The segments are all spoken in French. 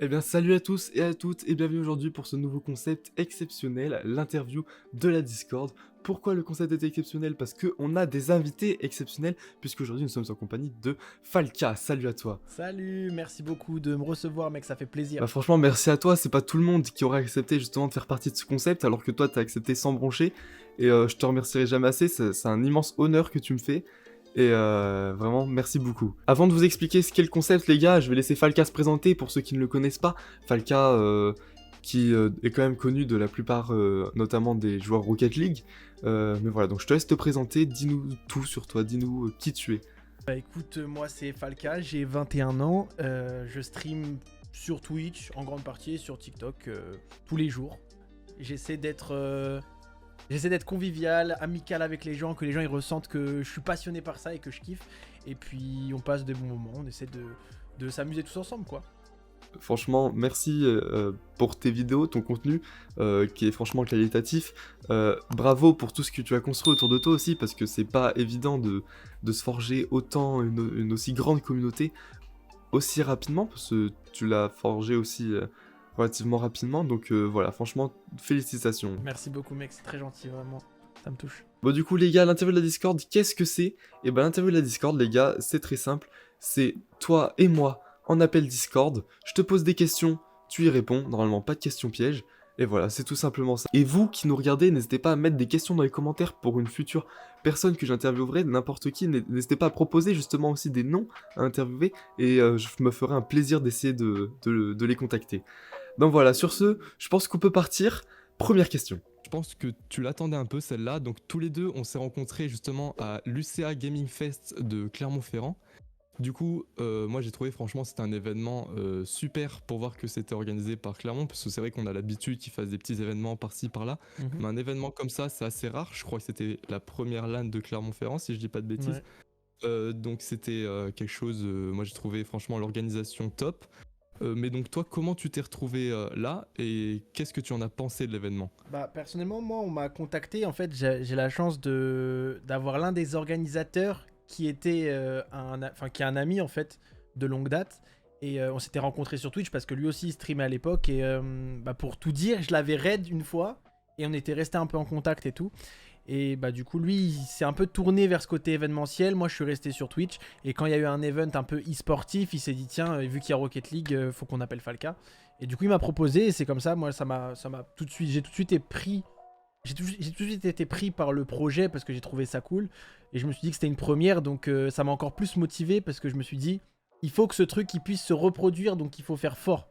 Eh bien, salut à tous et à toutes et bienvenue aujourd'hui pour ce nouveau concept exceptionnel, l'interview de la Discord. Pourquoi le concept est exceptionnel? Parce qu'on a des invités exceptionnels, puisqu'aujourd'hui nous sommes en compagnie de Falca. Salut à toi. Salut, merci beaucoup de me recevoir, mec, ça fait plaisir. Bah franchement, merci à toi, c'est pas tout le monde qui aurait accepté justement de faire partie de ce concept, alors que toi t'as accepté sans broncher, et je te remercierai jamais assez, c'est un immense honneur que tu me fais. Et vraiment, merci beaucoup. Avant de vous expliquer ce qu'est le concept, les gars, je vais laisser Falca se présenter pour ceux qui ne le connaissent pas. Falca, qui est quand même connu de la plupart, notamment des joueurs Rocket League. Mais voilà, donc je te laisse te présenter, dis-nous tout sur toi, dis-nous qui tu es. Bah écoute, moi c'est Falca, j'ai 21 ans, je stream sur Twitch en grande partie et sur TikTok tous les jours. J'essaie d'être convivial, amical avec les gens, que les gens ils ressentent que je suis passionné par ça et que je kiffe. Et puis on passe des bons moments, on essaie de s'amuser tous ensemble quoi. Franchement, merci pour tes vidéos, ton contenu, qui est franchement qualitatif. Bravo pour tout ce que tu as construit autour de toi aussi, parce que c'est pas évident de se forger autant une aussi grande communauté aussi rapidement, parce que tu l'as forgé aussi relativement rapidement. Donc voilà, franchement, félicitations. Merci beaucoup mec, c'est très gentil vraiment, ça me touche. Bon du coup les gars, l'interview de la Discord, qu'est-ce que c'est? Et ben l'interview de la Discord les gars, c'est très simple, c'est toi et moi en appel Discord, je te pose des questions, tu y réponds, normalement pas de questions pièges, et voilà, c'est tout simplement ça. Et vous qui nous regardez, n'hésitez pas à mettre des questions dans les commentaires pour une future personne que j'interviewerai, n'importe qui, n'hésitez pas à proposer justement aussi des noms à interviewer, et je me ferai un plaisir d'essayer de les contacter. Donc voilà, sur ce, je pense qu'on peut partir. Première question. Je pense que tu l'attendais un peu celle-là, donc tous les deux on s'est rencontrés justement à l'UCA Gaming Fest de Clermont-Ferrand. Du coup, moi j'ai trouvé franchement c'était un événement super pour voir que c'était organisé par Clermont, parce que c'est vrai qu'on a l'habitude qu'ils fassent des petits événements par-ci par-là, mais un événement comme ça c'est assez rare, je crois que c'était la première LAN de Clermont-Ferrand si je dis pas de bêtises. Ouais. Donc c'était quelque chose, moi j'ai trouvé franchement l'organisation top. Mais donc toi, comment tu t'es retrouvé là et qu'est-ce que tu en as pensé de l'événement? Bah personnellement moi on m'a contacté, en fait j'ai la chance d'avoir l'un des organisateurs qui était qui est un ami en fait de longue date, et on s'était rencontrés sur Twitch parce que lui aussi il streamait à l'époque, et bah, pour tout dire je l'avais raid une fois et on était resté un peu en contact et tout. Et bah du coup lui il s'est un peu tourné vers ce côté événementiel, moi je suis resté sur Twitch, et quand il y a eu un event un peu e-sportif il s'est dit tiens, vu qu'il y a Rocket League, faut qu'on appelle Falca. Et du coup il m'a proposé, et c'est comme ça, moi ça m'a tout de suite, j'ai tout de suite été pris, j'ai tout de suite été pris par le projet parce que j'ai trouvé ça cool, et je me suis dit que c'était une première, donc ça m'a encore plus motivé parce que je me suis dit il faut que ce truc il puisse se reproduire, donc il faut faire fort.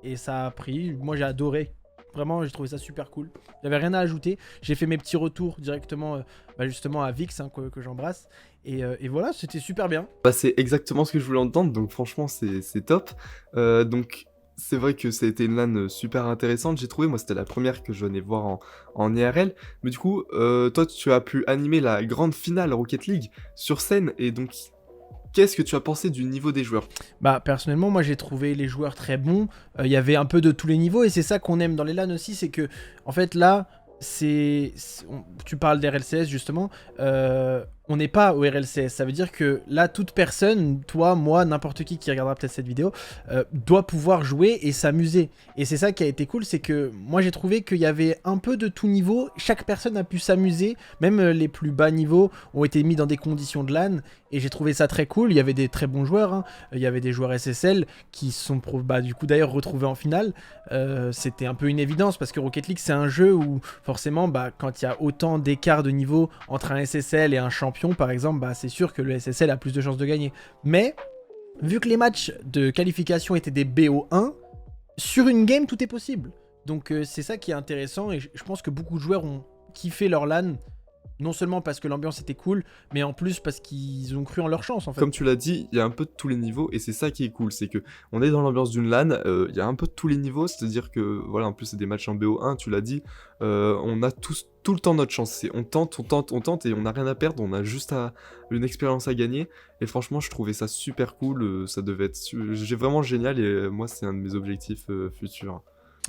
Et ça a pris, moi j'ai adoré. Vraiment, j'ai trouvé ça super cool. J'avais rien à ajouter. J'ai fait mes petits retours directement, bah, justement à Vix, hein, que j'embrasse. Et voilà, c'était super bien. Bah, c'est exactement ce que je voulais entendre, donc franchement c'est top. Donc c'est vrai que ça a été une LAN super intéressante, j'ai trouvé, moi c'était la première que je venais voir en IRL. Mais du coup, toi tu as pu animer la grande finale Rocket League sur scène, et donc qu'est-ce que tu as pensé du niveau des joueurs? Bah, personnellement, moi j'ai trouvé les joueurs très bons. Il y avait un peu de tous les niveaux, et c'est ça qu'on aime dans les LAN aussi, c'est que, en fait, là, tu parles d'RLCS justement. On n'est pas au RLCS. Ça veut dire que là, toute personne, toi, moi, n'importe qui regardera peut-être cette vidéo, doit pouvoir jouer et s'amuser. Et c'est ça qui a été cool, c'est que moi j'ai trouvé qu'il y avait un peu de tout niveau. Chaque personne a pu s'amuser, même les plus bas niveaux ont été mis dans des conditions de LAN. Et j'ai trouvé ça très cool. Il y avait des très bons joueurs, hein. Il y avait des joueurs SSL qui se sont bah, du coup d'ailleurs retrouvés en finale. C'était un peu une évidence parce que Rocket League c'est un jeu où forcément bah, quand il y a autant d'écart de niveau entre un SSL et un champion par exemple, bah, c'est sûr que le SSL a plus de chances de gagner. Mais vu que les matchs de qualification étaient des BO1, sur une game tout est possible. Donc c'est ça qui est intéressant, et je pense que beaucoup de joueurs ont kiffé leur LAN. Non seulement parce que l'ambiance était cool, mais en plus parce qu'ils ont cru en leur chance en fait. Comme tu l'as dit, il y a un peu de tous les niveaux, et c'est ça qui est cool, c'est que on est dans l'ambiance d'une LAN, il y a un peu de tous les niveaux, c'est-à-dire que voilà, en plus c'est des matchs en BO1, tu l'as dit, on a tous tout le temps notre chance, on tente, on tente, on tente, et on n'a rien à perdre, on a juste une expérience à gagner. Et franchement je trouvais ça super cool, ça devait être j'ai vraiment génial, et moi c'est un de mes objectifs futurs.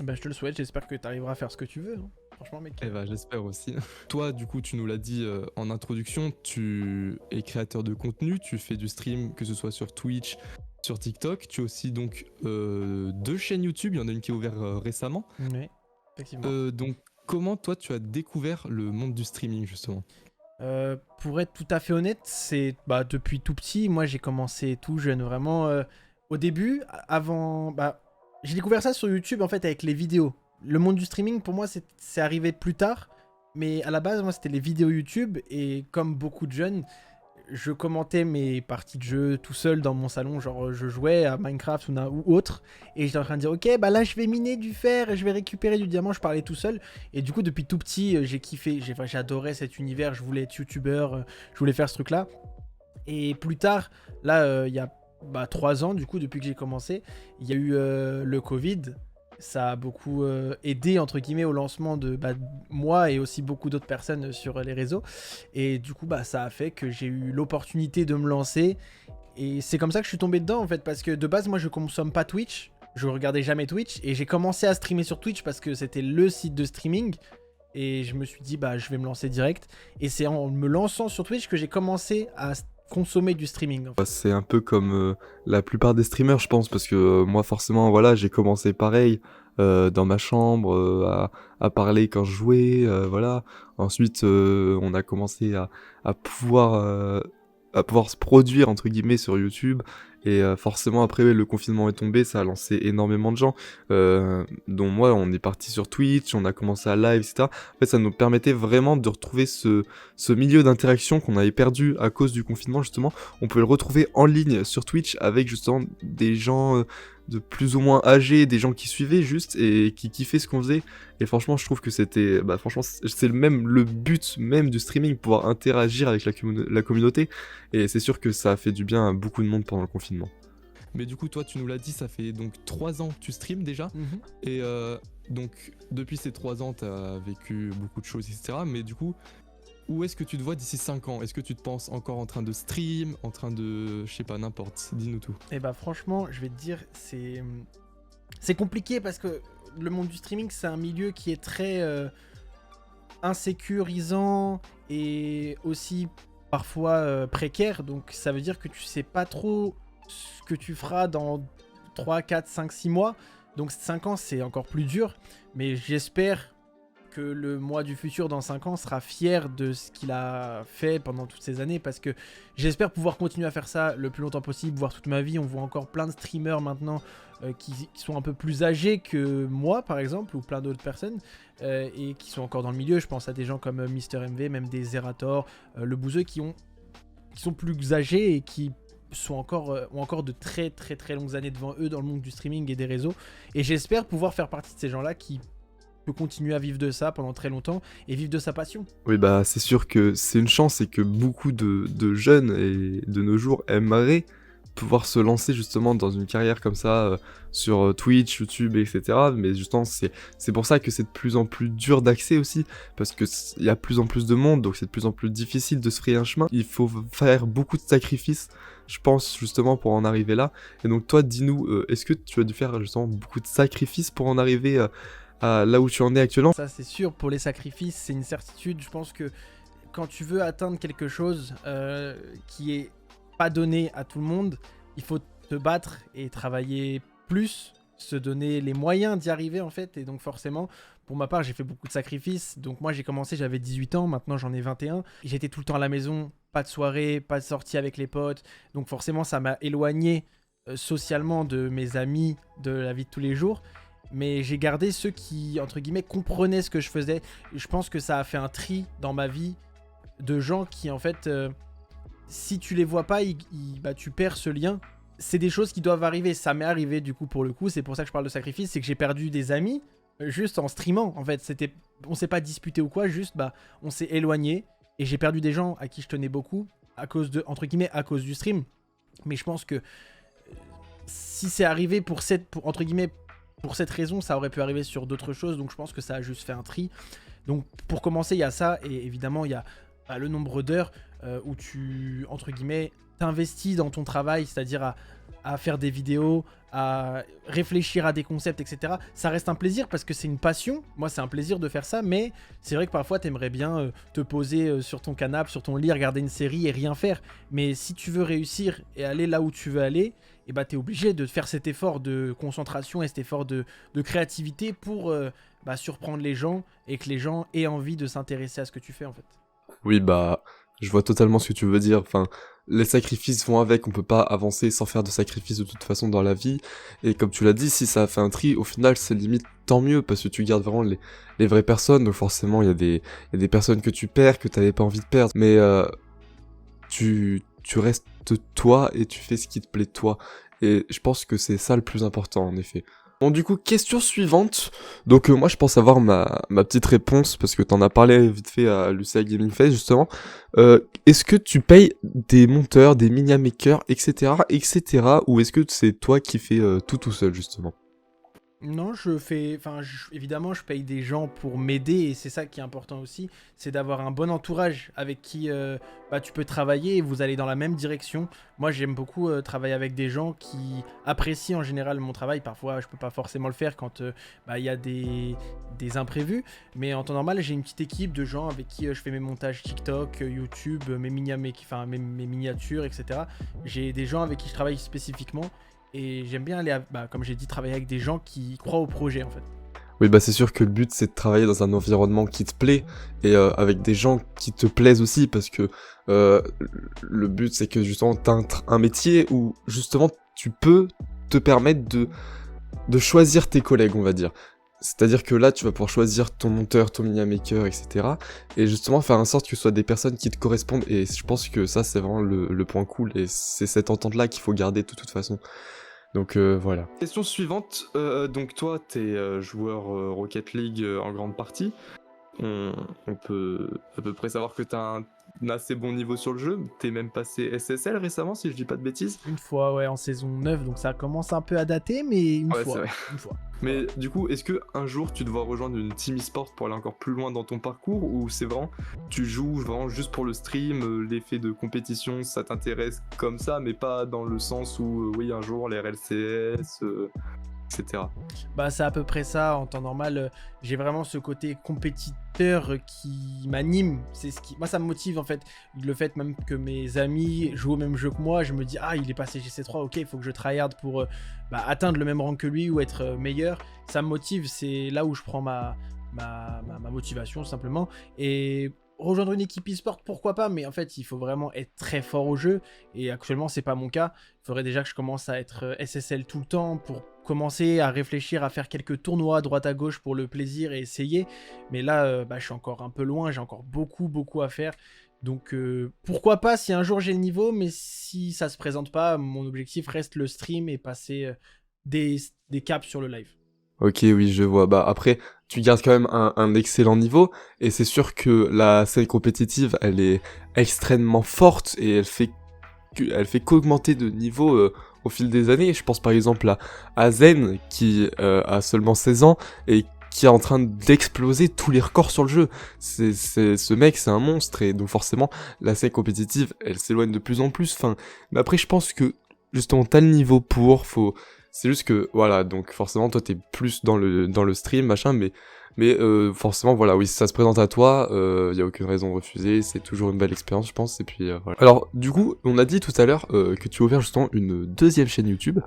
Bah, je te le souhaite, j'espère que tu arriveras à faire ce que tu veux, hein. Franchement mec. Eh ben, j'espère aussi. Toi, du coup, tu nous l'as dit en introduction, tu es créateur de contenu, tu fais du stream, que ce soit sur Twitch sur TikTok, tu as aussi donc 2 chaînes YouTube, il y en a une qui est ouverte récemment. Oui, effectivement. Donc comment toi tu as découvert le monde du streaming justement? Pour être tout à fait honnête, c'est depuis tout petit. Moi, j'ai commencé tout jeune, vraiment. Au début, avant, j'ai découvert ça sur YouTube en fait avec les vidéos. Le monde du streaming, pour moi, c'est arrivé plus tard. Mais à la base, moi, c'était les vidéos YouTube et comme beaucoup de jeunes, je commentais mes parties de jeu tout seul dans mon salon, genre je jouais à Minecraft ou autre, et j'étais en train de dire ok bah là je vais miner du fer et je vais récupérer du diamant, je parlais tout seul, et du coup depuis tout petit j'ai kiffé, j'adorais cet univers, je voulais être youtubeur, je voulais faire ce truc là, et plus tard, là il y a 3 ans du coup depuis que j'ai commencé, il y a eu le Covid. Ça a beaucoup aidé entre guillemets au lancement de moi et aussi beaucoup d'autres personnes sur les réseaux. Et du coup, ça a fait que j'ai eu l'opportunité de me lancer. Et c'est comme ça que je suis tombé dedans en fait. Parce que de base, moi je consomme pas Twitch. Je regardais jamais Twitch. Et j'ai commencé à streamer sur Twitch parce que c'était le site de streaming. Et je me suis dit, je vais me lancer direct. Et c'est en me lançant sur Twitch que j'ai commencé à consommer du streaming. En fait. C'est un peu comme la plupart des streamers, je pense, parce que moi, forcément, voilà, j'ai commencé pareil dans ma chambre à parler quand je jouais, voilà. Ensuite, on a commencé à pouvoir se produire entre guillemets sur YouTube. Et forcément après le confinement est tombé, ça a lancé énormément de gens. Dont moi, on est parti sur Twitch, on a commencé à live, etc. En fait, ça nous permettait vraiment de retrouver ce milieu d'interaction qu'on avait perdu à cause du confinement justement. On pouvait le retrouver en ligne sur Twitch avec justement des gens de plus ou moins âgés, des gens qui suivaient juste et qui kiffaient ce qu'on faisait. Et franchement, je trouve que c'était, franchement, c'est le but même du streaming, pouvoir interagir avec la communauté. Et c'est sûr que ça a fait du bien à beaucoup de monde pendant le confinement. Mais du coup, toi, tu nous l'as dit, ça fait donc 3 ans que tu streams déjà. Et donc, depuis ces 3 ans, tu as vécu beaucoup de choses, etc. Mais du coup, où est-ce que tu te vois d'ici 5 ans? Est-ce que tu te penses encore en train de stream, en train de, je sais pas, n'importe, dis-nous tout. Et franchement, je vais te dire, c'est compliqué parce que le monde du streaming, c'est un milieu qui est très insécurisant et aussi parfois précaire. Donc ça veut dire que tu sais pas trop ce que tu feras dans 3, 4, 5, 6 mois. Donc 5 ans, c'est encore plus dur. Mais j'espère que le moi du futur dans 5 ans sera fier de ce qu'il a fait pendant toutes ces années, parce que j'espère pouvoir continuer à faire ça le plus longtemps possible, voire toute ma vie. On voit encore plein de streamers maintenant qui sont un peu plus âgés que moi par exemple, ou plein d'autres personnes et qui sont encore dans le milieu. Je pense à des gens comme Mister MV, même des Zerator, le Bouzeux, qui sont plus âgés et qui ont encore de très très très longues années devant eux dans le monde du streaming et des réseaux, et j'espère pouvoir faire partie de ces gens là qui peut continuer à vivre de ça pendant très longtemps et vivre de sa passion. Oui, c'est sûr que c'est une chance et que beaucoup de jeunes et de nos jours aimeraient pouvoir se lancer justement dans une carrière comme ça sur Twitch, YouTube, etc. Mais justement, c'est pour ça que c'est de plus en plus dur d'accès aussi, parce que il y a de plus en plus de monde, donc c'est de plus en plus difficile de se frayer un chemin. Il faut faire beaucoup de sacrifices, je pense, justement, pour en arriver là. Et donc toi, dis-nous, est-ce que tu as dû faire justement beaucoup de sacrifices pour en arriver là où tu en es actuellement? Ça c'est sûr, pour les sacrifices, c'est une certitude. Je pense que quand tu veux atteindre quelque chose qui est pas donné à tout le monde, il faut te battre et travailler plus, se donner les moyens d'y arriver en fait. Et donc forcément, pour ma part, j'ai fait beaucoup de sacrifices. Donc moi j'ai commencé, j'avais 18 ans, maintenant j'en ai 21. J'étais tout le temps à la maison, pas de soirée, pas de sortie avec les potes. Donc forcément ça m'a éloigné socialement de mes amis, de la vie de tous les jours. Mais j'ai gardé ceux qui, entre guillemets, comprenaient ce que je faisais. Et je pense que ça a fait un tri dans ma vie de gens qui, en fait, si tu les vois pas, tu perds ce lien. C'est des choses qui doivent arriver. Ça m'est arrivé, du coup, pour le coup. C'est pour ça que je parle de sacrifice. C'est que j'ai perdu des amis juste en streamant. En fait, on s'est pas disputé ou quoi. Juste, on s'est éloigné. Et j'ai perdu des gens à qui je tenais beaucoup à cause de, entre guillemets, à cause du stream. Mais je pense que si c'est arrivé entre guillemets, pour cette raison, ça aurait pu arriver sur d'autres choses, donc je pense que ça a juste fait un tri. Donc pour commencer, il y a ça, et évidemment, il y a le nombre d'heures où tu, entre guillemets, t'investis dans ton travail, c'est-à-dire à faire des vidéos, à réfléchir à des concepts, etc. Ça reste un plaisir parce que c'est une passion. Moi, c'est un plaisir de faire ça, mais c'est vrai que parfois, t'aimerais bien te poser sur ton canapé, sur ton lit, regarder une série et rien faire. Mais si tu veux réussir et aller là où tu veux aller, et bah t'es obligé de faire cet effort de concentration et cet effort de créativité pour surprendre les gens et que les gens aient envie de s'intéresser à ce que tu fais en fait. Oui, bah, je vois totalement ce que tu veux dire. Enfin, les sacrifices vont avec, on peut pas avancer sans faire de sacrifices de toute façon dans la vie. Et comme tu l'as dit, si ça a fait un tri, au final, c'est limite tant mieux, parce que tu gardes vraiment les vraies personnes. Donc forcément, il y a des personnes que tu perds, que t'avais pas envie de perdre. Mais tu restes toi et tu fais ce qui te plaît de toi. Et je pense que c'est ça le plus important, en effet. Bon, du coup, question suivante. Donc, moi, je pense avoir ma petite réponse, parce que t'en as parlé vite fait à Lucia Gaming Face, justement. Est-ce que tu payes des monteurs, des media makers, etc., ou est-ce que c'est toi qui fais tout seul, justement? Non, évidemment, je paye des gens pour m'aider et c'est ça qui est important aussi, c'est d'avoir un bon entourage avec qui tu peux travailler et vous allez dans la même direction. Moi, j'aime beaucoup travailler avec des gens qui apprécient en général mon travail. Parfois, je peux pas forcément le faire quand il y a des imprévus, mais en temps normal, j'ai une petite équipe de gens avec qui je fais mes montages TikTok, YouTube, mes miniatures, etc. J'ai des gens avec qui je travaille spécifiquement. Et j'aime bien aller, comme j'ai dit, travailler avec des gens qui croient au projet en fait. Oui, bah c'est sûr que le but c'est de travailler dans un environnement qui te plaît et avec des gens qui te plaisent aussi parce que le but c'est que justement t'as un métier où justement tu peux te permettre de choisir tes collègues, on va dire. C'est-à-dire que là tu vas pouvoir choisir ton monteur, ton media maker, etc. Et justement faire en sorte que ce soit des personnes qui te correspondent et je pense que ça c'est vraiment le point cool et c'est cette entente-là qu'il faut garder de toute façon. Donc voilà. Question suivante, donc toi t'es joueur Rocket League en grande partie. On peut à peu près savoir que t'as un assez bon niveau sur le jeu. T'es même passé SSL récemment si je dis pas de bêtises. Une fois, ouais, en saison 9, donc ça commence un peu à dater, mais une Ouais, fois. c'est vrai. Une fois. Mais du coup, est-ce que un jour tu devras rejoindre une team e-sport pour aller encore plus loin dans ton parcours ou c'est vraiment tu joues vraiment juste pour le stream, l'effet de compétition ça t'intéresse comme ça, mais pas dans le sens où oui un jour les RLCS, etc. Bah c'est à peu près ça, en temps normal, j'ai vraiment ce côté compétiteur qui m'anime, moi ça me motive en fait, le fait même que mes amis jouent au même jeu que moi, je me dis ah il est passé GC3, ok il faut que je tryhard pour atteindre le même rang que lui ou être meilleur, ça me motive, c'est là où je prends ma motivation simplement, et rejoindre une équipe e-sport, pourquoi pas, mais en fait il faut vraiment être très fort au jeu, et actuellement c'est pas mon cas, il faudrait déjà que je commence à être SSL tout le temps pour commencer à réfléchir à faire quelques tournois à droite à gauche pour le plaisir et essayer, mais là je suis encore un peu loin, j'ai encore beaucoup à faire, donc pourquoi pas si un jour j'ai le niveau, mais si ça se présente pas, mon objectif reste le stream et passer des caps sur le live. Ok, oui, je vois. Bah après, tu gardes quand même un excellent niveau, et c'est sûr que la scène compétitive, elle est extrêmement forte, et elle fait qu'augmenter de niveau au fil des années. Je pense par exemple à Zen, qui a seulement 16 ans, et qui est en train d'exploser tous les records sur le jeu. Ce mec, c'est un monstre, et donc forcément, la scène compétitive, elle s'éloigne de plus en plus. Enfin, mais après, je pense que, justement, t'as le niveau c'est juste que, voilà, donc forcément, toi, t'es plus dans le stream, machin, mais forcément, voilà, oui, si ça se présente à toi, y a aucune raison de refuser, c'est toujours une belle expérience, je pense, et puis voilà. Alors, du coup, on a dit tout à l'heure que tu as ouvert justement une deuxième chaîne YouTube.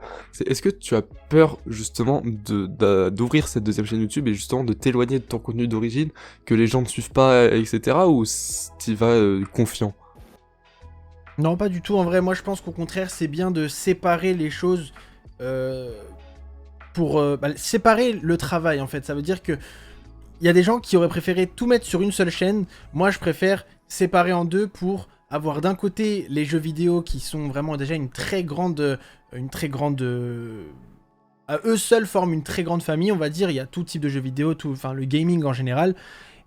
Est-ce que tu as peur, justement, d'ouvrir cette deuxième chaîne YouTube et justement de t'éloigner de ton contenu d'origine, que les gens ne suivent pas, etc., ou t'y vas confiant? Non, pas du tout. En vrai, moi, je pense qu'au contraire, c'est bien de séparer les choses pour séparer le travail, en fait. Ça veut dire que il y a des gens qui auraient préféré tout mettre sur une seule chaîne. Moi, je préfère séparer en deux pour avoir d'un côté les jeux vidéo qui sont vraiment déjà à eux seuls forment une très grande famille, on va dire. Il y a tout type de jeux vidéo, le gaming en général.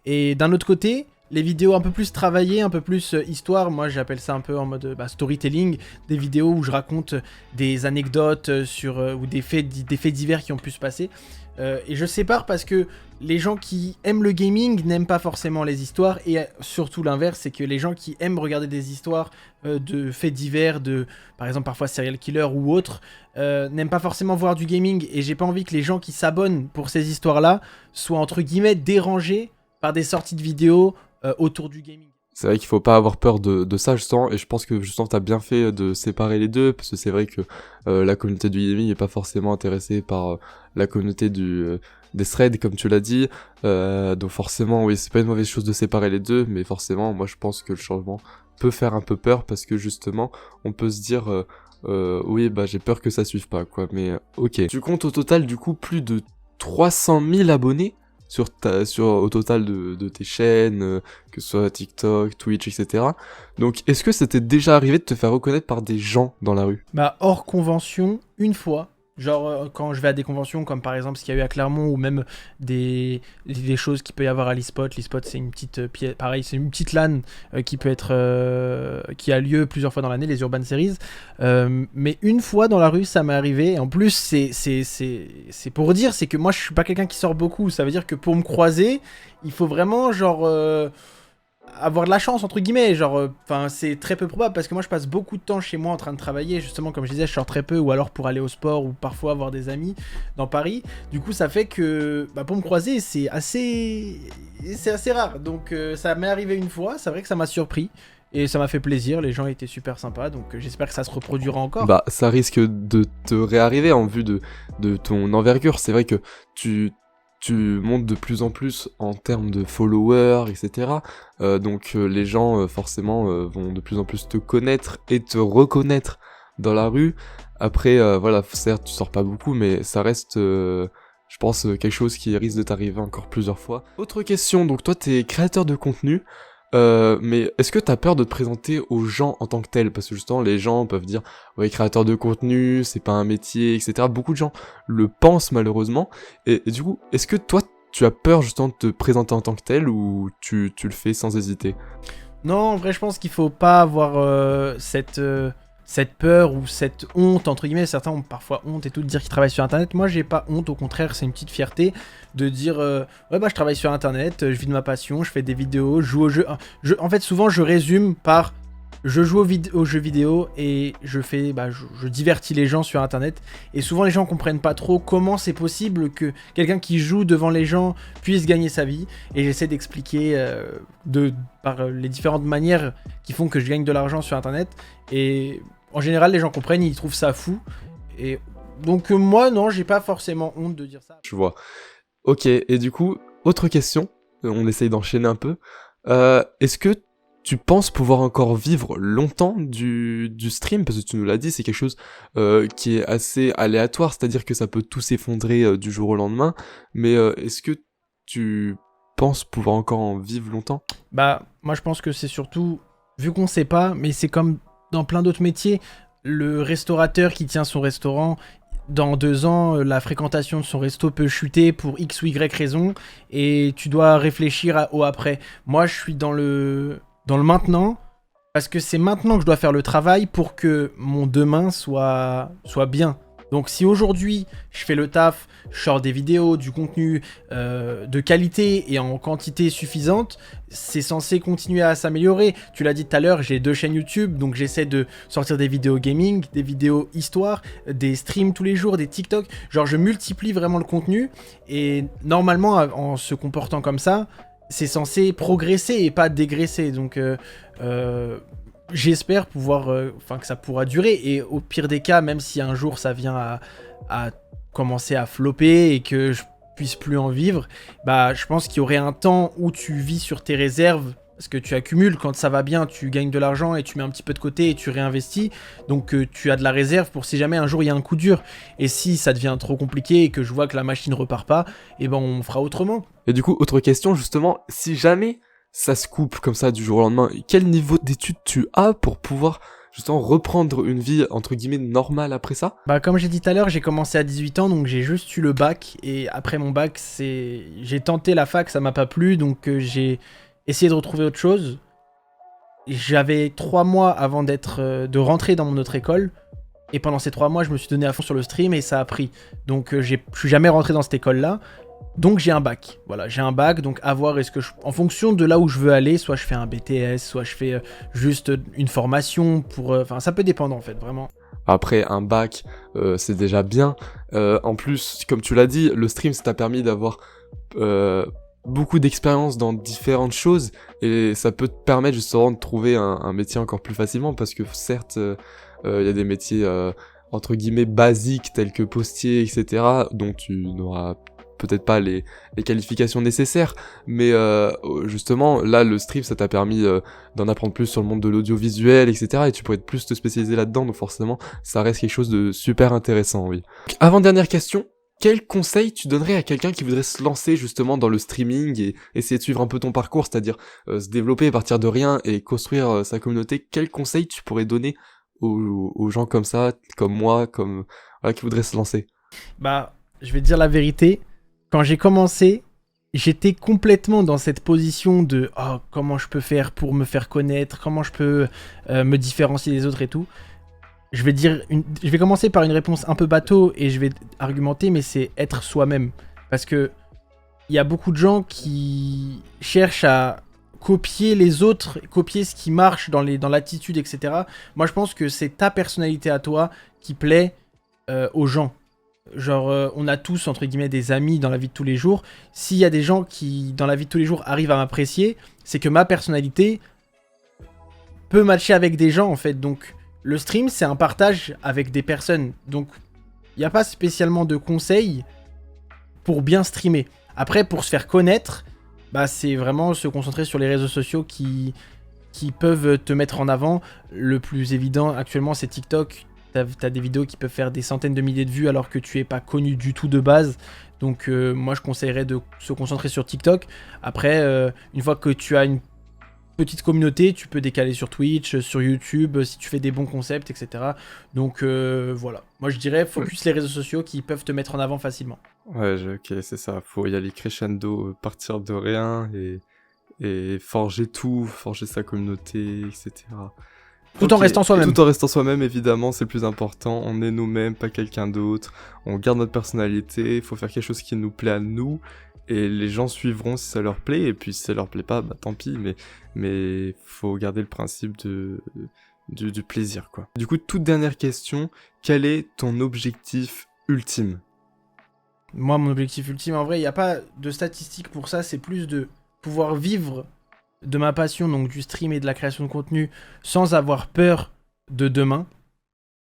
Et d'un autre côté, les vidéos un peu plus travaillées, un peu plus histoire, moi j'appelle ça un peu en mode storytelling, des vidéos où je raconte des anecdotes ou des faits divers qui ont pu se passer. Et je sépare parce que les gens qui aiment le gaming n'aiment pas forcément les histoires, et surtout l'inverse, c'est que les gens qui aiment regarder des histoires de faits divers, par exemple parfois serial killer ou autres, n'aiment pas forcément voir du gaming, et j'ai pas envie que les gens qui s'abonnent pour ces histoires-là soient entre guillemets dérangés par des sorties de vidéos autour du gaming. c'est vrai qu'il faut pas avoir peur de ça justement, et je pense que justement t'as bien fait de séparer les deux, parce que c'est vrai que la communauté du gaming est pas forcément intéressée par la communauté des threads comme tu l'as dit, donc forcément oui c'est pas une mauvaise chose de séparer les deux, mais forcément moi je pense que le changement peut faire un peu peur, parce que justement on peut se dire oui bah j'ai peur que ça suive pas quoi, mais ok. Tu comptes au total du coup plus de 300 000 abonnés au total de tes chaînes, que ce soit TikTok, Twitch, etc. Donc, est-ce que c'était déjà arrivé de te faire reconnaître par des gens dans la rue? Bah, hors convention, une fois. Genre, quand je vais à des conventions, comme par exemple ce qu'il y a eu à Clermont, ou même des choses qu'il peut y avoir à l'eSpot. L'eSpot, c'est une petite pièce, pareil, c'est une petite LAN qui peut être, qui a lieu plusieurs fois dans l'année, les Urban Series. Mais une fois dans la rue, ça m'est arrivé. Et en plus, c'est pour dire, c'est que moi, je suis pas quelqu'un qui sort beaucoup. Ça veut dire que pour me croiser, il faut vraiment, genre, avoir de la chance entre guillemets, genre enfin c'est très peu probable, parce que moi je passe beaucoup de temps chez moi en train de travailler, justement comme je disais je sors très peu, ou alors pour aller au sport, ou parfois avoir des amis dans Paris. Du coup ça fait que bah, pour me croiser c'est assez rare, donc ça m'est arrivé une fois, c'est vrai que ça m'a surpris et ça m'a fait plaisir, les gens étaient super sympas, donc j'espère que ça se reproduira encore. Bah, ça risque de te réarriver en vue de ton envergure. C'est vrai que tu montes de plus en plus en termes de followers, etc. Donc les gens forcément vont de plus en plus te connaître et te reconnaître dans la rue. Après, voilà, certes, tu sors pas beaucoup, mais ça reste, je pense, quelque chose qui risque de t'arriver encore plusieurs fois. Autre question, donc toi, t'es créateur de contenu. Mais est-ce que t'as peur de te présenter aux gens en tant que tel? Parce que justement, les gens peuvent dire, ouais, créateur de contenu, c'est pas un métier, etc. Beaucoup de gens le pensent malheureusement. Et du coup, est-ce que toi, tu as peur justement de te présenter en tant que tel, ou tu le fais sans hésiter? Non, en vrai, je pense qu'il faut pas avoir cette peur ou cette honte, entre guillemets. Certains ont parfois honte et tout de dire qu'ils travaillent sur Internet. Moi, j'ai pas honte, au contraire, c'est une petite fierté de dire ouais, bah, je travaille sur Internet, je vis de ma passion, je fais des vidéos, je joue aux jeux. En fait, souvent, je résume par je joue aux jeux vidéo et je fais, bah, je divertis les gens sur Internet. Et souvent, les gens comprennent pas trop comment c'est possible que quelqu'un qui joue devant les gens puisse gagner sa vie. Et j'essaie d'expliquer par les différentes manières qui font que je gagne de l'argent sur Internet. Et en général, les gens comprennent, ils trouvent ça fou. Et donc, moi, non, j'ai pas forcément honte de dire ça. Je vois. Ok, et du coup, autre question, on essaye d'enchaîner un peu. Est-ce que tu penses pouvoir encore vivre longtemps du stream? Parce que tu nous l'as dit, c'est quelque chose qui est assez aléatoire, c'est-à-dire que ça peut tout s'effondrer du jour au lendemain. Mais est-ce que tu penses pouvoir encore en vivre longtemps? Bah, moi, je pense que c'est surtout, vu qu'on sait pas, mais c'est comme dans plein d'autres métiers, le restaurateur qui tient son restaurant, dans 2 ans, la fréquentation de son resto peut chuter pour X ou Y raison, et tu dois réfléchir au après. Moi, je suis dans le maintenant, parce que c'est maintenant que je dois faire le travail pour que mon demain soit bien. Donc si aujourd'hui je fais le taf, je sors des vidéos, du contenu de qualité et en quantité suffisante, c'est censé continuer à s'améliorer. Tu l'as dit tout à l'heure, j'ai 2 chaînes YouTube, donc j'essaie de sortir des vidéos gaming, des vidéos histoire, des streams tous les jours, des TikTok. Genre je multiplie vraiment le contenu, et normalement en se comportant comme ça, c'est censé progresser et pas dégraisser. Donc j'espère pouvoir, que ça pourra durer, et au pire des cas, même si un jour ça vient à commencer à flopper et que je puisse plus en vivre, bah je pense qu'il y aurait un temps où tu vis sur tes réserves, parce que tu accumules, quand ça va bien, tu gagnes de l'argent et tu mets un petit peu de côté et tu réinvestis, donc tu as de la réserve pour si jamais un jour il y a un coup dur. Et si ça devient trop compliqué et que je vois que la machine repart pas, et ben on fera autrement. Et du coup, autre question justement, si jamais ça se coupe comme ça du jour au lendemain, quel niveau d'études tu as pour pouvoir justement reprendre une vie entre guillemets normale après ça? Bah comme j'ai dit tout à l'heure, j'ai commencé à 18 ans, donc j'ai juste eu le bac, et après mon bac, j'ai tenté la fac, ça m'a pas plu, donc j'ai essayé de retrouver autre chose. J'avais 3 mois avant de rentrer dans mon autre école, et pendant ces 3 mois, je me suis donné à fond sur le stream et ça a pris. Donc je suis jamais rentré dans cette école-là. Donc j'ai un bac, voilà, j'ai un bac, donc à voir, en fonction de là où je veux aller, soit je fais un BTS, soit je fais juste une formation pour... Enfin, ça peut dépendre en fait, vraiment. Après, un bac, c'est déjà bien. En plus, comme tu l'as dit, le stream, ça t'a permis d'avoir beaucoup d'expérience dans différentes choses et ça peut te permettre justement de trouver un métier encore plus facilement parce que certes, il y a des métiers entre guillemets basiques tels que postier, etc. dont tu n'auras peut-être pas les qualifications nécessaires, mais justement là le stream ça t'a permis d'en apprendre plus sur le monde de l'audiovisuel, etc. et tu pourrais plus te spécialiser là-dedans, donc forcément ça reste quelque chose de super intéressant, oui. Avant dernière question, quel conseil tu donnerais à quelqu'un qui voudrait se lancer justement dans le streaming et essayer de suivre un peu ton parcours, c'est-à-dire se développer à partir de rien et construire sa communauté? Quel conseil tu pourrais donner aux gens comme ça, comme moi, comme voilà, qui voudraient se lancer? Bah, je vais te dire la vérité. Quand j'ai commencé, j'étais complètement dans cette position de oh, comment je peux faire pour me faire connaître, comment je peux me différencier des autres et tout. Je vais commencer par une réponse un peu bateau et je vais argumenter, mais c'est être soi-même. Parce que il y a beaucoup de gens qui cherchent à copier les autres, copier ce qui marche dans l'attitude, etc. Moi, je pense que c'est ta personnalité à toi qui plaît aux gens. Genre, on a tous, entre guillemets, des amis dans la vie de tous les jours. S'il y a des gens qui, dans la vie de tous les jours, arrivent à m'apprécier, c'est que ma personnalité peut matcher avec des gens, en fait. Donc, le stream, c'est un partage avec des personnes. Donc, il n'y a pas spécialement de conseils pour bien streamer. Après, pour se faire connaître, bah, c'est vraiment se concentrer sur les réseaux sociaux qui peuvent te mettre en avant. Le plus évident, actuellement, c'est TikTok. T'as des vidéos qui peuvent faire des centaines de milliers de vues alors que tu es pas connu du tout de base. Donc moi je conseillerais de se concentrer sur TikTok. Après, une fois que tu as une petite communauté, tu peux décaler sur Twitch, sur YouTube, si tu fais des bons concepts, etc. Donc voilà. Moi je dirais focus les réseaux sociaux qui peuvent te mettre en avant facilement. Ouais, ok, c'est ça. Faut y aller crescendo, partir de rien et forger tout, forger sa communauté, etc. Tout en restant soi-même. Tout en restant soi-même, évidemment, c'est le plus important. On est nous-mêmes, pas quelqu'un d'autre. On garde notre personnalité. Il faut faire quelque chose qui nous plaît à nous. Et les gens suivront si ça leur plaît. Et puis si ça leur plaît pas, bah tant pis. Mais faut garder le principe du plaisir, quoi. Du coup, toute dernière question. Quel est ton objectif ultime? Moi, mon objectif ultime, en vrai, il n'y a pas de statistiques pour ça. C'est plus de pouvoir vivre de ma passion, donc du stream et de la création de contenu, sans avoir peur de demain.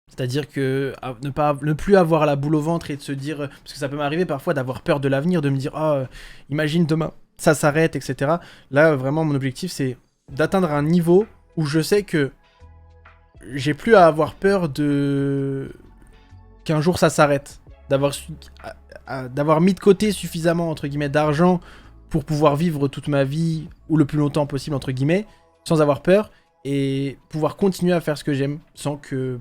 C'est-à-dire que ne plus avoir la boule au ventre et de se dire... Parce que ça peut m'arriver parfois d'avoir peur de l'avenir, de me dire « Oh, imagine demain, ça s'arrête, etc. » Là, vraiment, mon objectif, c'est d'atteindre un niveau où je sais que j'ai plus à avoir peur qu'un jour ça s'arrête. D'avoir mis de côté suffisamment, entre guillemets, d'argent pour pouvoir vivre toute ma vie, ou le plus longtemps possible, entre guillemets, sans avoir peur, et pouvoir continuer à faire ce que j'aime, sans que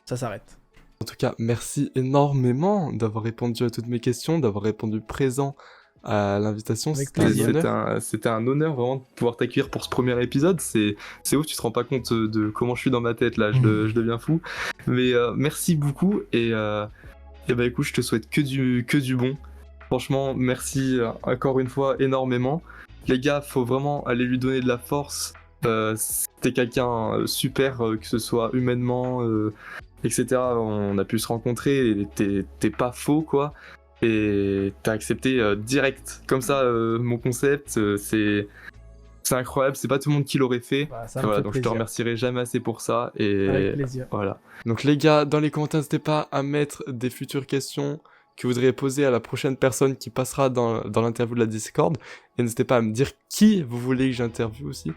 ça s'arrête. En tout cas, merci énormément d'avoir répondu à toutes mes questions, d'avoir répondu présent à l'invitation. C'était un honneur vraiment de pouvoir t'accueillir pour ce premier épisode. C'est ouf, tu te rends pas compte de comment je suis dans ma tête là, je deviens fou. Mais merci beaucoup et bah écoute, je te souhaite que du bon. Franchement, merci encore une fois énormément. Les gars, faut vraiment aller lui donner de la force. T'es quelqu'un super, que ce soit humainement, etc. On a pu se rencontrer et t'es pas faux, quoi. Et t'as accepté direct. Comme ça, mon concept, c'est incroyable. C'est pas tout le monde qui l'aurait fait. Voilà, donc je te remercierai jamais assez pour ça. Et avec plaisir. Voilà. Donc les gars, dans les commentaires, n'hésitez pas à mettre des futures questions que vous voudriez poser à la prochaine personne qui passera dans l'interview de la Discord. Et n'hésitez pas à me dire qui vous voulez que j'interviewe aussi.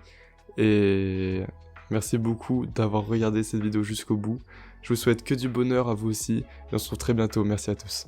Et merci beaucoup d'avoir regardé cette vidéo jusqu'au bout. Je vous souhaite que du bonheur à vous aussi. Et on se retrouve très bientôt. Merci à tous.